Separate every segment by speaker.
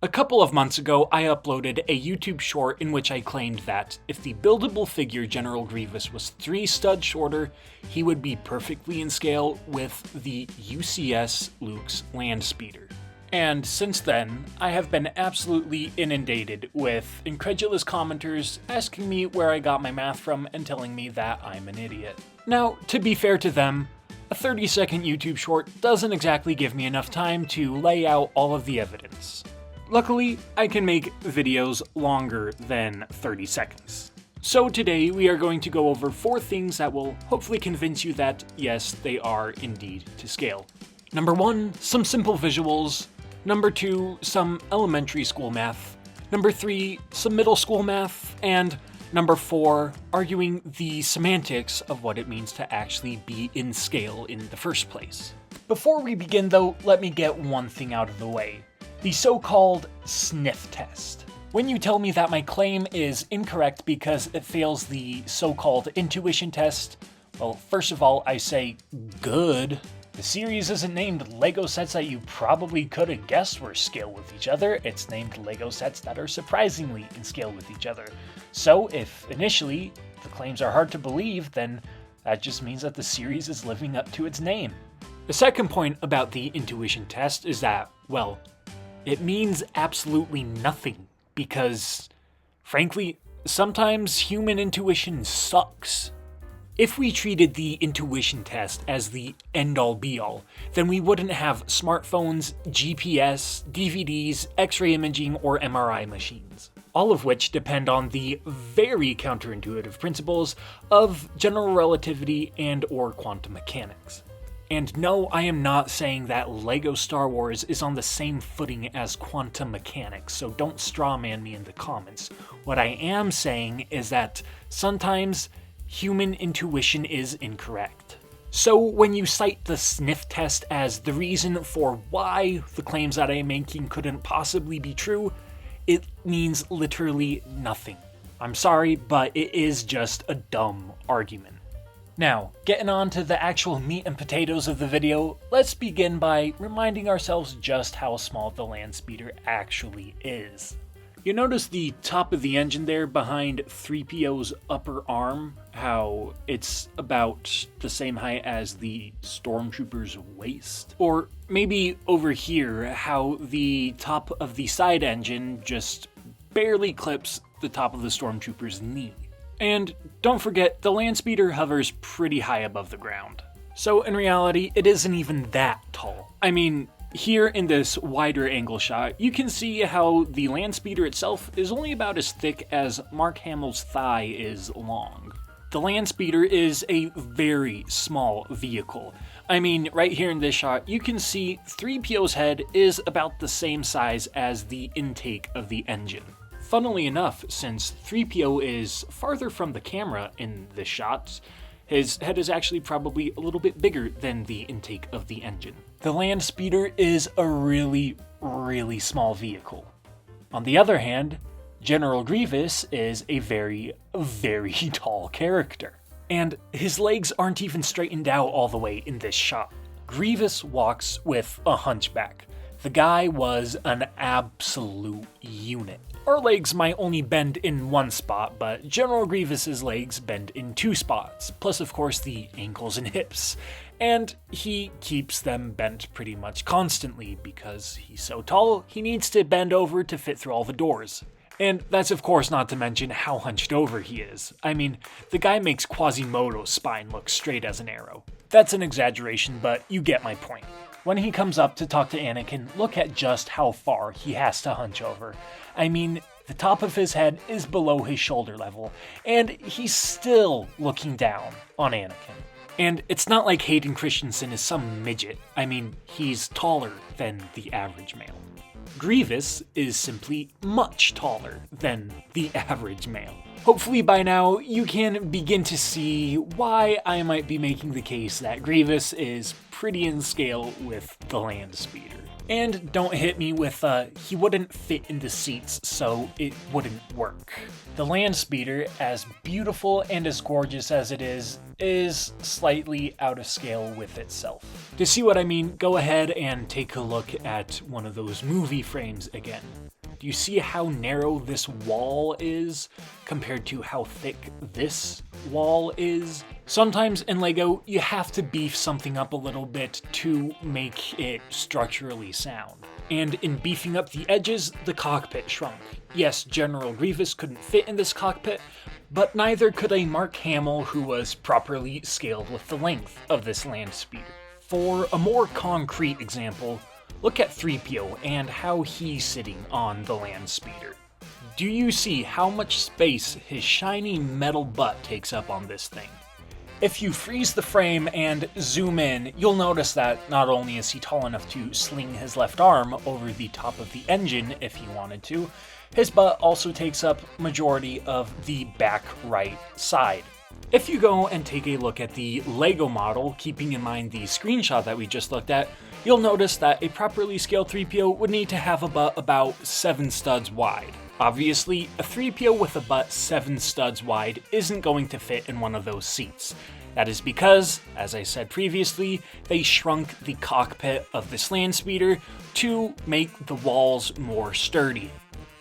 Speaker 1: A couple of months ago, I uploaded a YouTube short in which I claimed that if the buildable figure General Grievous was 3 studs shorter, he would be perfectly in scale with the UCS Luke's Landspeeder. And since then, I have been absolutely inundated with incredulous commenters asking me where I got my math from and telling me that I'm an idiot. Now, to be fair to them, a 30-second YouTube short doesn't exactly give me enough time to lay out all of the evidence. Luckily, I can make videos longer than 30 seconds. So today we are going to go over 4 things that will hopefully convince you that, yes, they are indeed to scale. Number 1, some simple visuals. Number 2, some elementary school math. Number 3, some middle school math. And number 4, arguing the semantics of what it means to actually be in scale in the first place. Before we begin though, let me get one thing out of the way. The so-called sniff test. When you tell me that my claim is incorrect because it fails the so-called intuition test, well, first of all, I say, good. The series isn't named LEGO sets that you probably could have guessed were scale with each other, it's named LEGO sets that are surprisingly in scale with each other. So if initially the claims are hard to believe, then that just means that the series is living up to its name. The second point about the intuition test is that, well, it means absolutely nothing, because, frankly, sometimes human intuition sucks. If we treated the intuition test as the end-all be-all, then we wouldn't have smartphones, GPS, DVDs, X-ray imaging, or MRI machines, all of which depend on the very counterintuitive principles of general relativity and/or quantum mechanics. And no, I am not saying that LEGO Star Wars is on the same footing as quantum mechanics, so don't strawman me in the comments. What I am saying is that sometimes human intuition is incorrect. So when you cite the sniff test as the reason for why the claims that I am making couldn't possibly be true, it means literally nothing. I'm sorry, but it is just a dumb argument. Now, getting on to the actual meat and potatoes of the video, let's begin by reminding ourselves just how small the Landspeeder actually is. You notice the top of the engine there behind 3PO's upper arm, how it's about the same height as the Stormtrooper's waist? Or maybe over here, how the top of the side engine just barely clips the top of the Stormtrooper's knee. And don't forget, the Landspeeder hovers pretty high above the ground. So in reality, it isn't even that tall. I mean, here in this wider angle shot, you can see how the Landspeeder itself is only about as thick as Mark Hamill's thigh is long. The Landspeeder is a very small vehicle. I mean, right here in this shot, you can see 3PO's head is about the same size as the intake of the engine. Funnily enough, since 3PO is farther from the camera in this shot, his head is actually probably a little bit bigger than the intake of the engine. The Landspeeder is a really, really small vehicle. On the other hand, General Grievous is a very, very tall character. And his legs aren't even straightened out all the way in this shot. Grievous walks with a hunchback. The guy was an absolute unit. Our legs might only bend in one spot, but General Grievous's legs bend in 2 spots, plus of course the ankles and hips. And he keeps them bent pretty much constantly because he's so tall, he needs to bend over to fit through all the doors. And that's of course not to mention how hunched over he is. I mean, the guy makes Quasimodo's spine look straight as an arrow. That's an exaggeration, but you get my point. When he comes up to talk to Anakin, look at just how far he has to hunch over. I mean, the top of his head is below his shoulder level, and he's still looking down on Anakin. And it's not like Hayden Christensen is some midget. I mean, he's taller than the average male. Grievous is simply much taller than the average male. Hopefully by now you can begin to see why I might be making the case that Grievous is pretty in scale with the Landspeeder. And don't hit me with he wouldn't fit in the seats, so it wouldn't work. The Landspeeder, as beautiful and as gorgeous as it is slightly out of scale with itself. To see what I mean, go ahead and take a look at one of those movie frames again. Do you see how narrow this wall is compared to how thick this wall is? Sometimes in LEGO, you have to beef something up a little bit to make it structurally sound. And in beefing up the edges, the cockpit shrunk. Yes, General Grievous couldn't fit in this cockpit, but neither could a Mark Hamill who was properly scaled with the length of this Landspeeder. For a more concrete example, look at 3PO and how he's sitting on the Landspeeder. Do you see how much space his shiny metal butt takes up on this thing? If you freeze the frame and zoom in, you'll notice that not only is he tall enough to sling his left arm over the top of the engine if he wanted to, his butt also takes up majority of the back right side. If you go and take a look at the LEGO model, keeping in mind the screenshot that we just looked at, you'll notice that a properly scaled 3PO would need to have a butt about 7 studs wide. Obviously, a 3PO with a butt 7 studs wide isn't going to fit in one of those seats. That is because, as I said previously, they shrunk the cockpit of this Landspeeder to make the walls more sturdy.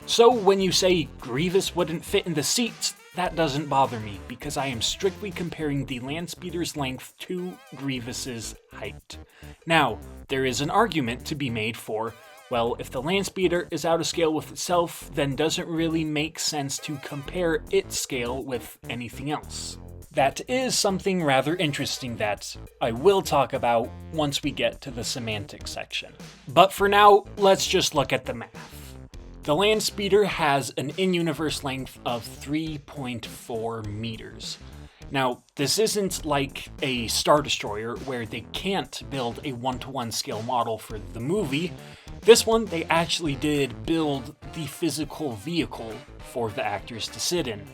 Speaker 1: So when you say Grievous wouldn't fit in the seats, that doesn't bother me, because I am strictly comparing the Landspeeder's length to Grievous's height. Now, there is an argument to be made for, well, if the Landspeeder is out of scale with itself, then doesn't really make sense to compare its scale with anything else. That is something rather interesting that I will talk about once we get to the semantics section. But for now, let's just look at the math. The Landspeeder has an in-universe length of 3.4 meters. Now, this isn't like a Star Destroyer where they can't build a 1-to-1 scale model for the movie. This one, they actually did build the physical vehicle for the actors to sit in.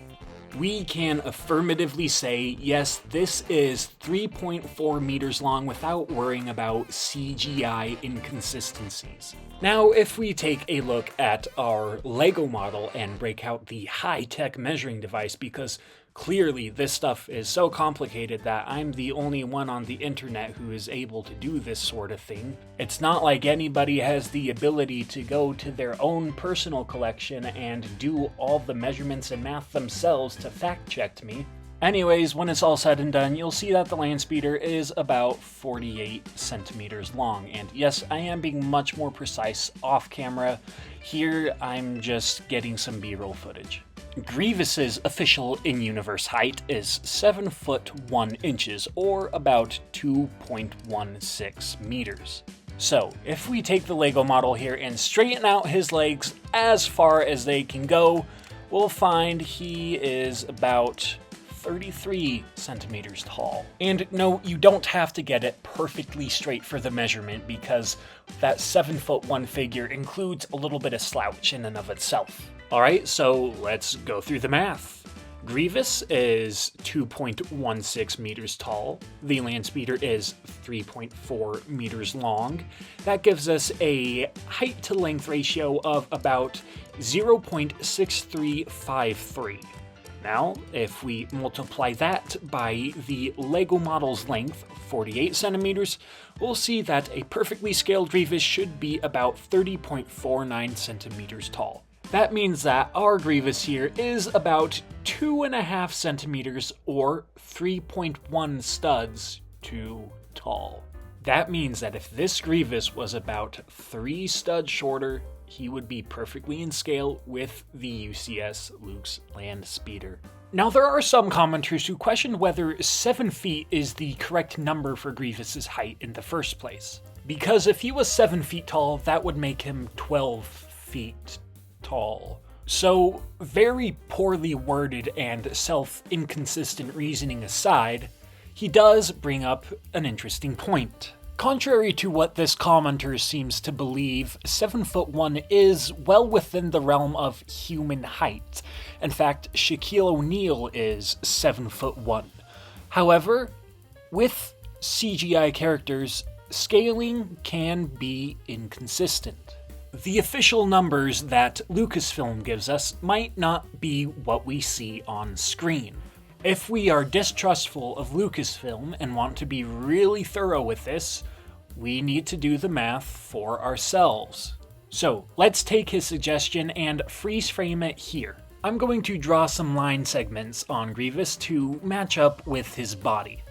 Speaker 1: We can affirmatively say, yes, this is 3.4 meters long without worrying about CGI inconsistencies. Now, if we take a look at our LEGO model and break out the high-tech measuring device, because clearly this stuff is so complicated that I'm the only one on the internet who is able to do this sort of thing. It's not like anybody has the ability to go to their own personal collection and do all the measurements and math themselves to fact-check me. Anyways, when it's all said and done, you'll see that the Landspeeder is about 48 centimeters long. And yes, I am being much more precise off camera. Here, I'm just getting some B-roll footage. Grievous's official in-universe height is 7 foot 1 inches, or about 2.16 meters. So, if we take the LEGO model here and straighten out his legs as far as they can go, we'll find he is about 33 centimeters tall. And no, you don't have to get it perfectly straight for the measurement, because that 7 foot 1 figure includes a little bit of slouch in and of itself. Alright, so let's go through the math. Grievous is 2.16 meters tall. The Landspeeder is 3.4 meters long. That gives us a height to length ratio of about 0.6353. Now, if we multiply that by the LEGO model's length, 48 centimeters, we'll see that a perfectly scaled Grievous should be about 30.49 centimeters tall. That means that our Grievous here is about 2.5 centimeters or 3.1 studs too tall. That means that if this Grievous was about 3 studs shorter, he would be perfectly in scale with the UCS Luke's Landspeeder. Now, there are some commenters who questioned whether 7 feet is the correct number for Grievous's height in the first place. Because if he was 7 feet tall, that would make him 12 feet tall. So, very poorly worded and self-inconsistent reasoning aside, he does bring up an interesting point. Contrary to what this commenter seems to believe, 7 foot 1 is well within the realm of human height. In fact, Shaquille O'Neal is 7 foot 1. However, with CGI characters, scaling can be inconsistent. The official numbers that Lucasfilm gives us might not be what we see on screen. If we are distrustful of Lucasfilm and want to be really thorough with this, we need to do the math for ourselves. So let's take his suggestion and freeze frame it here. I'm going to draw some line segments on Grievous to match up with his body.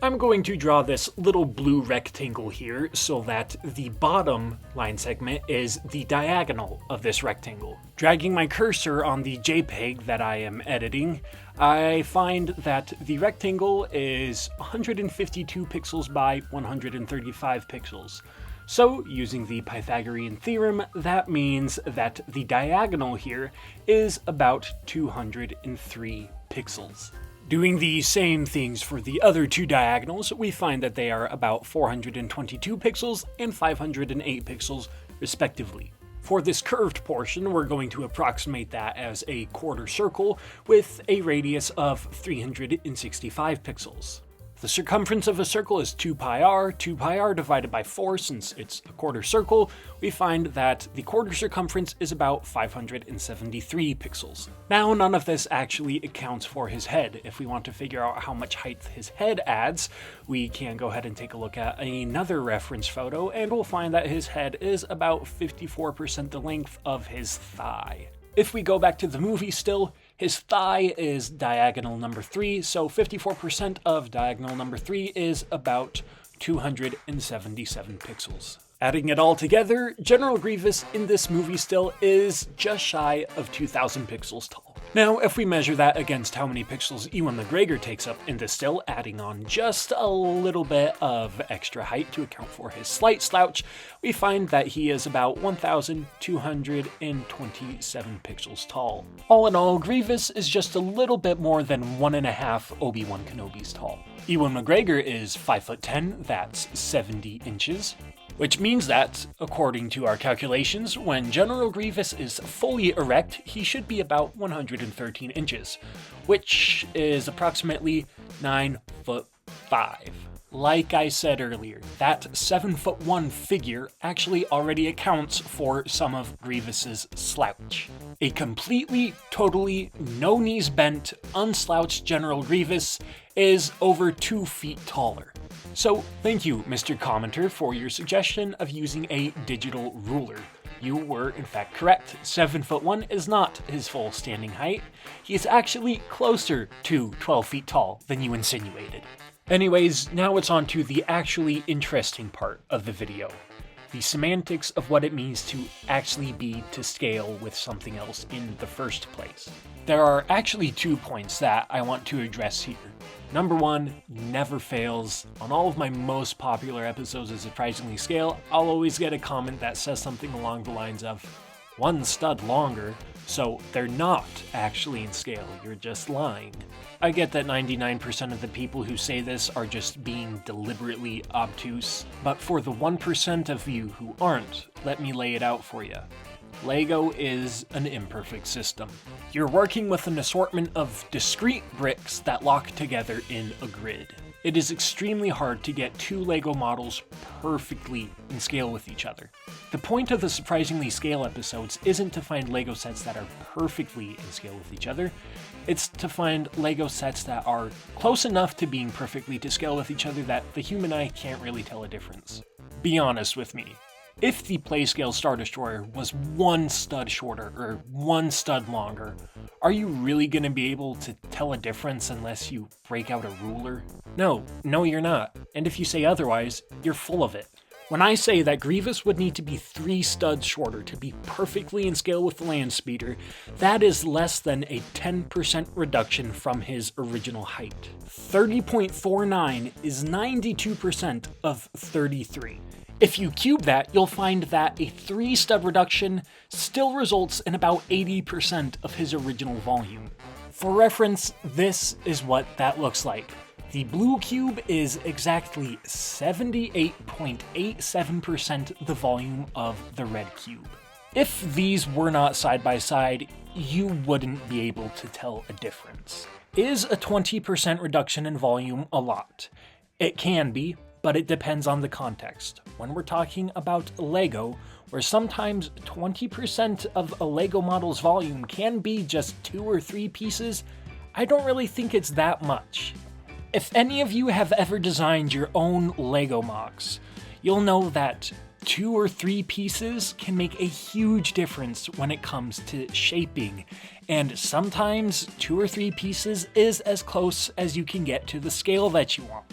Speaker 1: I'm going to draw this little blue rectangle here so that the bottom line segment is the diagonal of this rectangle. Dragging my cursor on the JPEG that I am editing, I find that the rectangle is 152 pixels by 135 pixels. So, using the Pythagorean theorem, that means that the diagonal here is about 203 pixels. Doing the same things for the other two diagonals, we find that they are about 422 pixels and 508 pixels, respectively. For this curved portion, we're going to approximate that as a quarter circle with a radius of 365 pixels. The circumference of a circle is 2 pi r divided by 4, since it's a quarter circle, we find that the quarter circumference is about 573 pixels. Now, none of this actually accounts for his head. If we want to figure out how much height his head adds, we can go ahead and take a look at another reference photo, and we'll find that his head is about 54% the length of his thigh. If we go back to the movie still, his thigh is diagonal number 3, so 54% of diagonal number 3 is about 277 pixels. Adding it all together, General Grievous in this movie still is just shy of 2,000 pixels tall. Now, if we measure that against how many pixels Ewan McGregor takes up in this still, adding on just a little bit of extra height to account for his slight slouch, we find that he is about 1,227 pixels tall. All in all, Grievous is just a little bit more than 1.5 Obi-Wan Kenobis tall. Ewan McGregor is 5'10", that's 70 inches. Which means that, according to our calculations, when General Grievous is fully erect, he should be about 113 inches, which is approximately 9'5". Like I said earlier, that 7'1" figure actually already accounts for some of Grievous's slouch. A completely, totally, no knees bent, unslouched General Grievous is over 2 feet taller. So, thank you, Mr. Commenter, for your suggestion of using a digital ruler. You were, in fact, correct. 7'1" is not his full standing height. He is actually closer to 12 feet tall than you insinuated. Anyways, now it's on to the actually interesting part of the video. The semantics of what it means to actually be to scale with something else in the first place. There are actually 2 points that I want to address here. Number 1, never fails. On all of my most popular episodes of Surprisingly Scale, I'll always get a comment that says something along the lines of, 1 stud longer, so they're not actually in scale, you're just lying. I get that 99% of the people who say this are just being deliberately obtuse, but for the 1% of you who aren't, let me lay it out for you. Lego is an imperfect system. You're working with an assortment of discrete bricks that lock together in a grid. It is extremely hard to get 2 Lego models perfectly in scale with each other. The point of the Surprisingly Scale episodes isn't to find Lego sets that are perfectly in scale with each other, it's to find Lego sets that are close enough to being perfectly to scale with each other that the human eye can't really tell a difference. Be honest with me. If the Playscale Star Destroyer was 1 stud shorter or 1 stud longer, are you really going to be able to tell a difference unless you break out a ruler? No, you're not. And if you say otherwise, you're full of it. When I say that Grievous would need to be 3 studs shorter to be perfectly in scale with the Landspeeder, that is less than a 10% reduction from his original height. 30.49 is 92% of 33. If you cube that, you'll find that a 3 stud reduction still results in about 80% of his original volume. For reference, this is what that looks like. The blue cube is exactly 78.87% the volume of the red cube. If these were not side by side, you wouldn't be able to tell a difference. Is a 20% reduction in volume a lot? It can be, but it depends on the context. When we're talking about Lego, where sometimes 20% of a Lego model's volume can be just 2 or 3 pieces, I don't really think it's that much. If any of you have ever designed your own Lego MOCs, you'll know that 2 or 3 pieces can make a huge difference when it comes to shaping, and sometimes 2 or 3 pieces is as close as you can get to the scale that you want.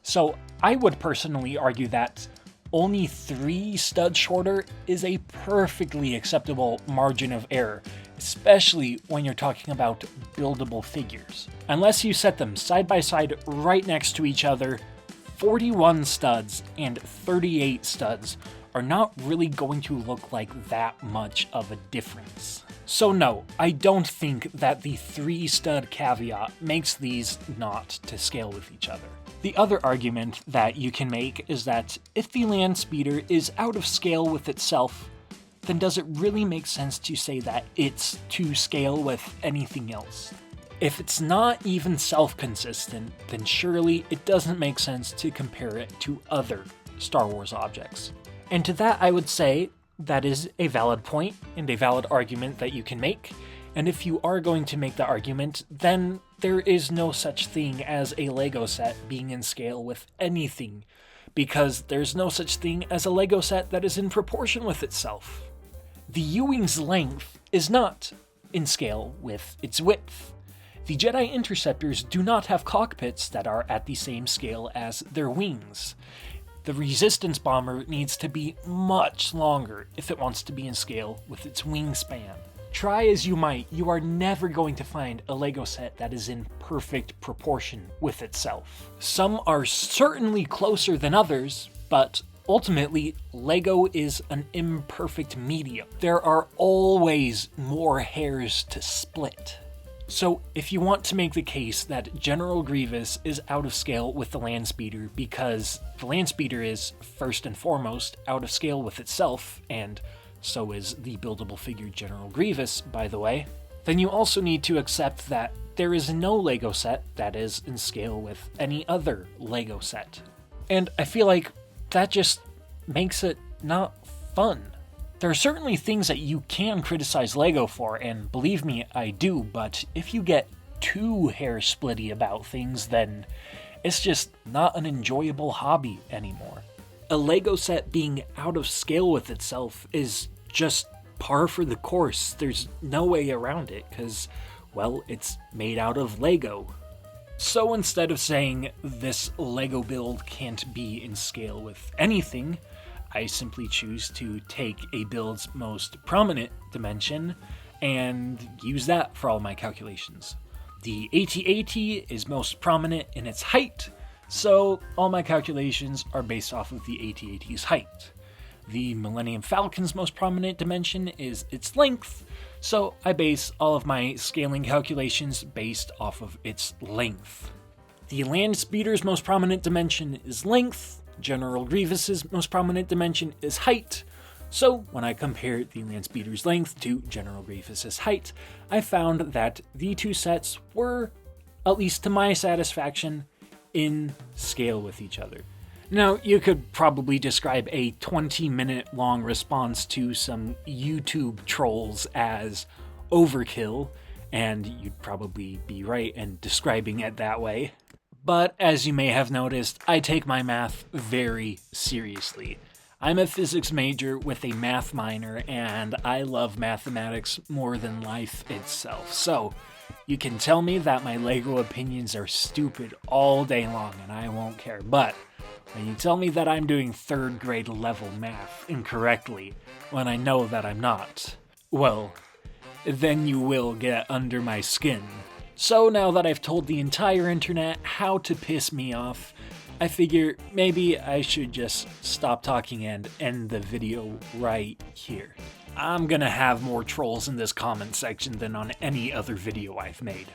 Speaker 1: So I would personally argue that only 3 studs shorter is a perfectly acceptable margin of error, especially when you're talking about buildable figures. Unless you set them side by side right next to each other, 41 studs and 38 studs are not really going to look like that much of a difference. So no, I don't think that the 3 stud caveat makes these not to scale with each other. The other argument that you can make is that if the Landspeeder is out of scale with itself, then does it really make sense to say that it's to scale with anything else? If it's not even self-consistent, then surely it doesn't make sense to compare it to other Star Wars objects. And to that I would say that is a valid point and a valid argument that you can make, and if you are going to make the argument, then there is no such thing as a Lego set being in scale with anything, because there's no such thing as a Lego set that is in proportion with itself. The U-Wing's length is not in scale with its width. The Jedi Interceptors do not have cockpits that are at the same scale as their wings. The Resistance Bomber needs to be much longer if it wants to be in scale with its wingspan. Try as you might, you are never going to find a Lego set that is in perfect proportion with itself. Some are certainly closer than others, but ultimately, Lego is an imperfect medium. There are always more hairs to split. So if you want to make the case that General Grievous is out of scale with the Landspeeder because the Landspeeder is, first and foremost, out of scale with itself, and so is the buildable figure General Grievous, by the way, then you also need to accept that there is no Lego set that is in scale with any other Lego set. And I feel like that just makes it not fun. There are certainly things that you can criticize Lego for, and believe me, I do, but if you get too hair-splitty about things, then it's just not an enjoyable hobby anymore. A Lego set being out of scale with itself is just par for the course. There's no way around it, because, well, it's made out of Lego. So instead of saying this Lego build can't be in scale with anything, I simply choose to take a build's most prominent dimension and use that for all my calculations. The AT-AT is most prominent in its height, so all my calculations are based off of the AT-AT's height. The Millennium Falcon's most prominent dimension is its length, so I base all of my scaling calculations based off of its length. The Landspeeder's most prominent dimension is length, General Grievous's most prominent dimension is height, so when I compared the Landspeeder's length to General Grievous's height, I found that the two sets were, at least to my satisfaction, in scale with each other. Now, you could probably describe a 20-minute long response to some YouTube trolls as overkill, and you'd probably be right in describing it that way. But as you may have noticed, I take my math very seriously. I'm a physics major with a math minor, and I love mathematics more than life itself. So, you can tell me that my Lego opinions are stupid all day long, and I won't care. But when you tell me that I'm doing 3rd grade level math incorrectly, when I know that I'm not, well, then you will get under my skin. So now that I've told the entire internet how to piss me off, I figure maybe I should just stop talking and end the video right here. I'm gonna have more trolls in this comment section than on any other video I've made.